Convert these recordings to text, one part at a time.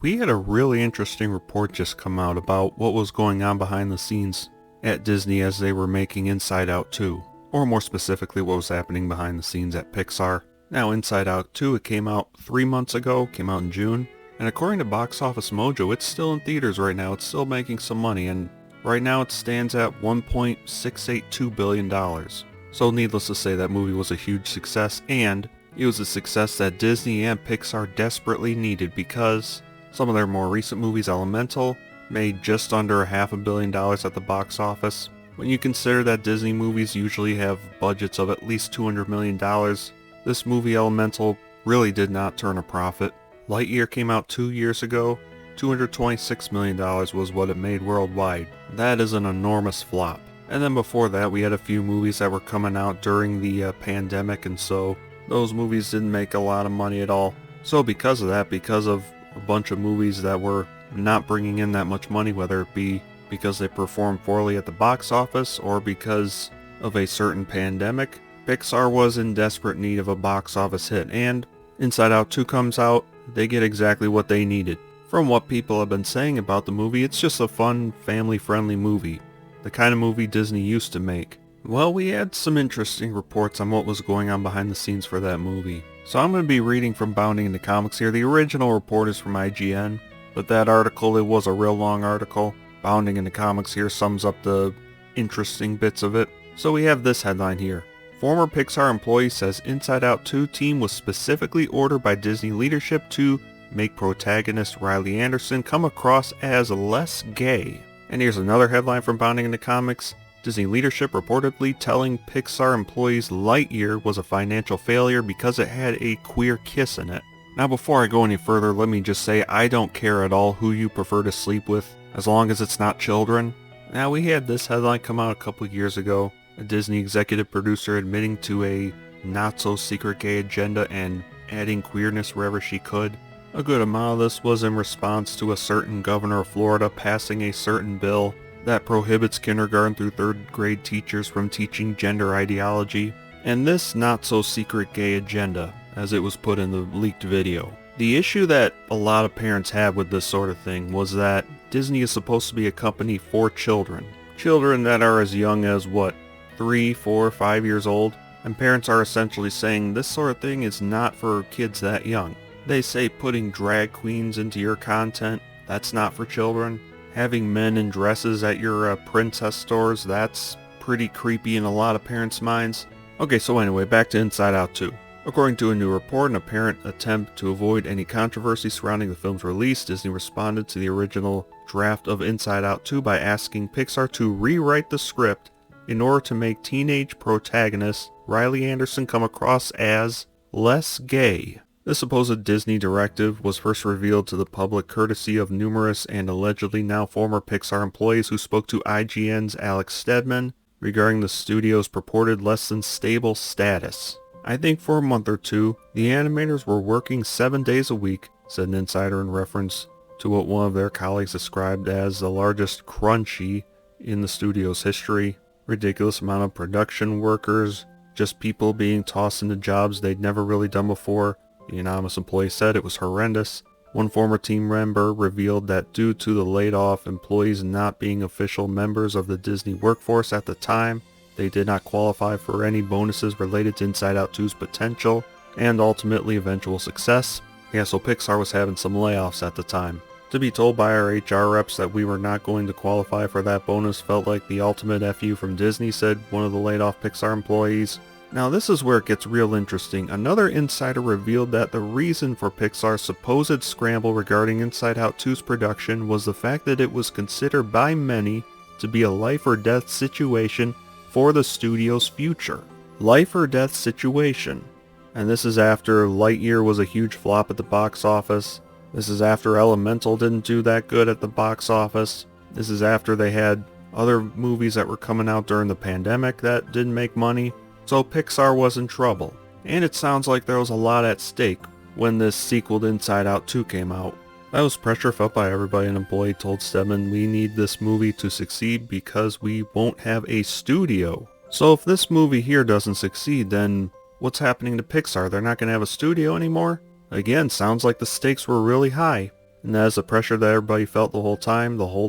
We had a really interesting report just come out about what was going on behind the scenes at Disney as they were making Inside Out 2, or more specifically what was happening behind the scenes at Pixar. Now Inside Out 2, it came out 3 months ago, came out in June, and according to Box Office Mojo, it's still in theaters right now, it's still making some money, and right now it stands at $1.682 billion. So needless to say, that movie was a huge success, and it was a success that Disney and Pixar desperately needed because some of their more recent movies, Elemental, made just under $500 million at the box office. When you consider that Disney movies usually have budgets of at least $200 million, this movie Elemental really did not turn a profit. Lightyear came out 2 years ago. $226 million was what it made worldwide. That is an enormous flop. And then before that, we had a few movies that were coming out during the pandemic, and so those movies didn't make a lot of money at all. So because of that, because of a bunch of movies that were not bringing in that much money, whether it be because they performed poorly at the box office or because of a certain pandemic, Pixar was in desperate need of a box office hit, and Inside Out 2 comes out, they get exactly what they needed. From what people have been saying about the movie, it's just a fun, family-friendly movie. The kind of movie Disney used to make. Well, we had some interesting reports on what was going on behind the scenes for that movie. So I'm going to be reading from Bounding into Comics here. The original report is from IGN, but that article, it was a real long article. Bounding into Comics here sums up the interesting bits of it. So we have this headline here. Former Pixar employee says Inside Out 2 team was specifically ordered by Disney leadership to make protagonist Riley Anderson come across as less gay. And here's another headline from Bounding into Comics. Disney leadership reportedly telling Pixar employees Lightyear was a financial failure because it had a queer kiss in it. Now before I go any further, let me just say I don't care at all who you prefer to sleep with, as long as it's not children. Now we had this headline come out a couple years ago, a Disney executive producer admitting to a not-so-secret gay agenda and adding queerness wherever she could. A good amount of this was in response to a certain governor of Florida passing a certain bill that prohibits kindergarten through third grade teachers from teaching gender ideology, and this not-so-secret gay agenda, as it was put in the leaked video. The issue that a lot of parents had with this sort of thing was that Disney is supposed to be a company for children. Children that are as young as, 3, 4, 5 years old, and parents are essentially saying this sort of thing is not for kids that young. They say putting drag queens into your content, that's not for children. Having men in dresses at your princess stores, that's pretty creepy in a lot of parents' minds. Okay, so anyway, back to Inside Out 2. According to a new report, in an apparent attempt to avoid any controversy surrounding the film's release, Disney responded to the original draft of Inside Out 2 by asking Pixar to rewrite the script in order to make teenage protagonist Riley Anderson come across as less gay. This supposed Disney directive was first revealed to the public courtesy of numerous and allegedly now former Pixar employees who spoke to IGN's Alex Stedman regarding the studio's purported less than stable status. I think for a month or two, the animators were working 7 days a week, said an insider in reference to what one of their colleagues described as the largest crunchy in the studio's history. Ridiculous amount of production workers, just people being tossed into jobs they'd never really done before. The anonymous employee said it was horrendous. One former team member revealed that due to the laid-off employees not being official members of the Disney workforce at the time, they did not qualify for any bonuses related to Inside Out 2's potential and ultimately eventual success. Yeah, so Pixar was having some layoffs at the time. To be told by our HR reps that we were not going to qualify for that bonus felt like the ultimate FU from Disney, said one of the laid-off Pixar employees. Now this is where it gets real interesting. Another insider revealed that the reason for Pixar's supposed scramble regarding Inside Out 2's production was the fact that it was considered by many to be a life or death situation for the studio's future. Life or death situation. And this is after Lightyear was a huge flop at the box office. This is after Elemental didn't do that good at the box office. This is after they had other movies that were coming out during the pandemic that didn't make money. So Pixar was in trouble, and it sounds like there was a lot at stake when this sequel to Inside Out 2 came out. That was pressure felt by everybody. An employee told Stedman, "We need this movie to succeed because we won't have a studio." So if this movie here doesn't succeed, then what's happening to Pixar? They're not going to have a studio anymore? Again, sounds like the stakes were really high. And that is the pressure that everybody felt the whole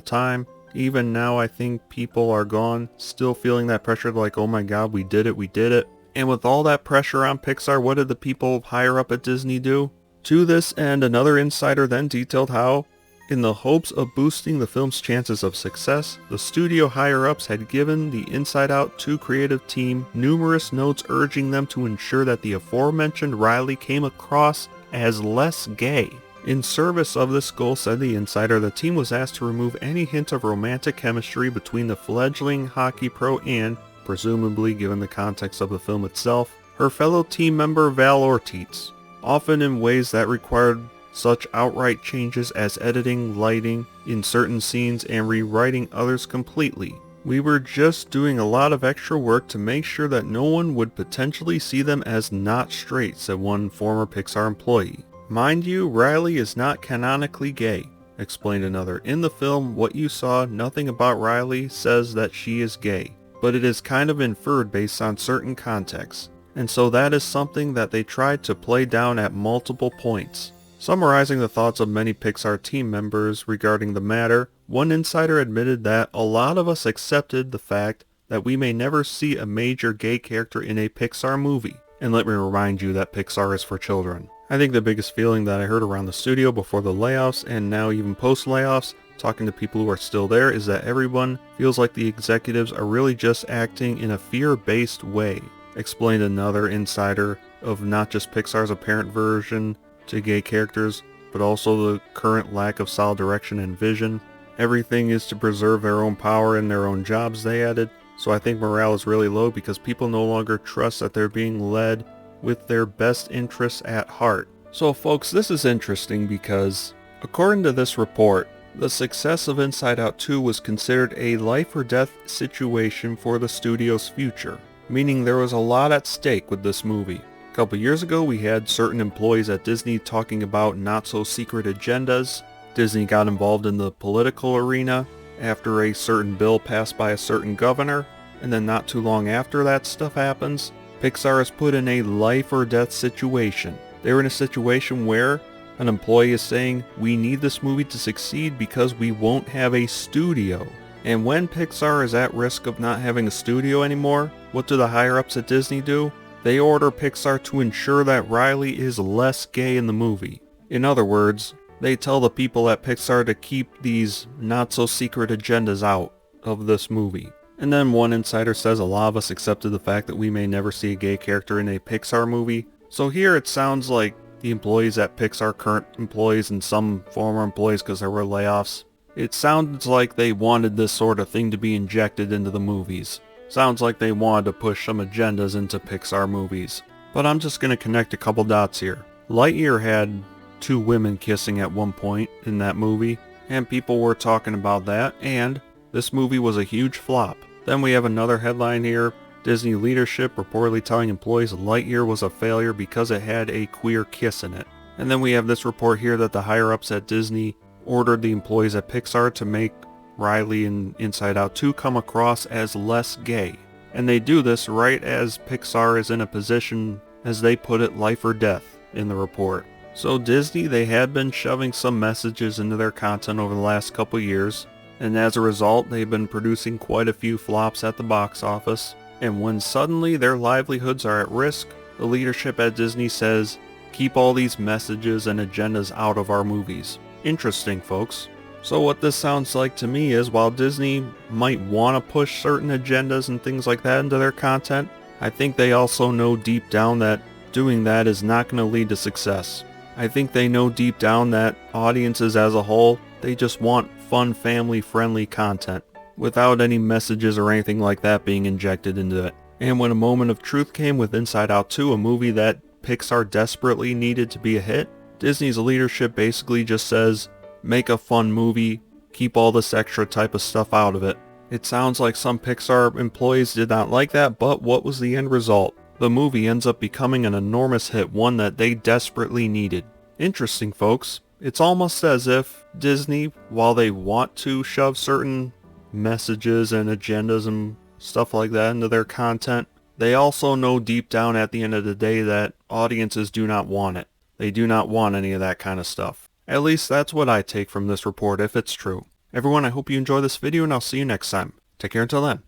time. Even now, I think people are gone, still feeling that pressure like, oh my god, we did it. And with all that pressure on Pixar, what did the people higher up at Disney do? To this end, another insider then detailed how, in the hopes of boosting the film's chances of success, the studio higher-ups had given the Inside Out 2 creative team numerous notes urging them to ensure that the aforementioned Riley came across as less gay. In service of this goal, said the insider, the team was asked to remove any hint of romantic chemistry between the fledgling hockey pro and, presumably given the context of the film itself, her fellow team member Val Ortiz, often in ways that required such outright changes as editing, lighting in certain scenes, and rewriting others completely. We were just doing a lot of extra work to make sure that no one would potentially see them as not straight, said one former Pixar employee. Mind you, Riley is not canonically gay, explained another. In the film, what you saw, nothing about Riley says that she is gay, but it is kind of inferred based on certain contexts. And so that is something that they tried to play down at multiple points. Summarizing the thoughts of many Pixar team members regarding the matter, one insider admitted that a lot of us accepted the fact that we may never see a major gay character in a Pixar movie. And let me remind you that Pixar is for children. I think the biggest feeling that I heard around the studio before the layoffs and now even post layoffs, talking to people who are still there, is that everyone feels like the executives are really just acting in a fear-based way, explained another insider of not just Pixar's apparent version to gay characters, but also the current lack of solid direction and vision. Everything is to preserve their own power and their own jobs, they added. So I think morale is really low because people no longer trust that they're being led with their best interests at heart. So folks, this is interesting because, according to this report, the success of Inside Out 2 was considered a life or death situation for the studio's future, meaning there was a lot at stake with this movie. A couple years ago, we had certain employees at Disney talking about not-so-secret agendas. Disney got involved in the political arena after a certain bill passed by a certain governor, and then not too long after that stuff happens, Pixar is put in a life-or-death situation. They're in a situation where an employee is saying, we need this movie to succeed because we won't have a studio. And when Pixar is at risk of not having a studio anymore, what do the higher-ups at Disney do? They order Pixar to ensure that Riley is less gay in the movie. In other words, they tell the people at Pixar to keep these not-so-secret agendas out of this movie. And then one insider says a lot of us accepted the fact that we may never see a gay character in a Pixar movie. So here it sounds like the employees at Pixar, current employees and some former employees because there were layoffs, it sounds like they wanted this sort of thing to be injected into the movies. Sounds like they wanted to push some agendas into Pixar movies. But I'm just going to connect a couple dots here. Lightyear had two women kissing at one point in that movie, and people were talking about that, and this movie was a huge flop. Then we have another headline here. Disney leadership reportedly telling employees Lightyear was a failure because it had a queer kiss in it. And then we have this report here that the higher-ups at Disney ordered the employees at Pixar to make Riley in Inside Out 2 come across as less gay. And they do this right as Pixar is in a position, as they put it, life or death in the report. So Disney, they had been shoving some messages into their content over the last couple years, and as a result they've been producing quite a few flops at the box office. And when suddenly their livelihoods are at risk, the leadership at Disney says, keep all these messages and agendas out of our movies. Interesting, folks. So what this sounds like to me is, while Disney might want to push certain agendas and things like that into their content, I think they also know deep down that doing that is not going to lead to success. I think they know deep down that audiences as a whole, they just want fun, family-friendly content, without any messages or anything like that being injected into it. And when a moment of truth came with Inside Out 2, a movie that Pixar desperately needed to be a hit, Disney's leadership basically just says, make a fun movie, keep all this extra type of stuff out of it. It sounds like some Pixar employees did not like that, but what was the end result? The movie ends up becoming an enormous hit, one that they desperately needed. Interesting, folks. It's almost as if Disney, while they want to shove certain messages and agendas and stuff like that into their content, they also know deep down at the end of the day that audiences do not want it. They do not want any of that kind of stuff. At least that's what I take from this report if it's true. Everyone, I hope you enjoy this video and I'll see you next time. Take care until then.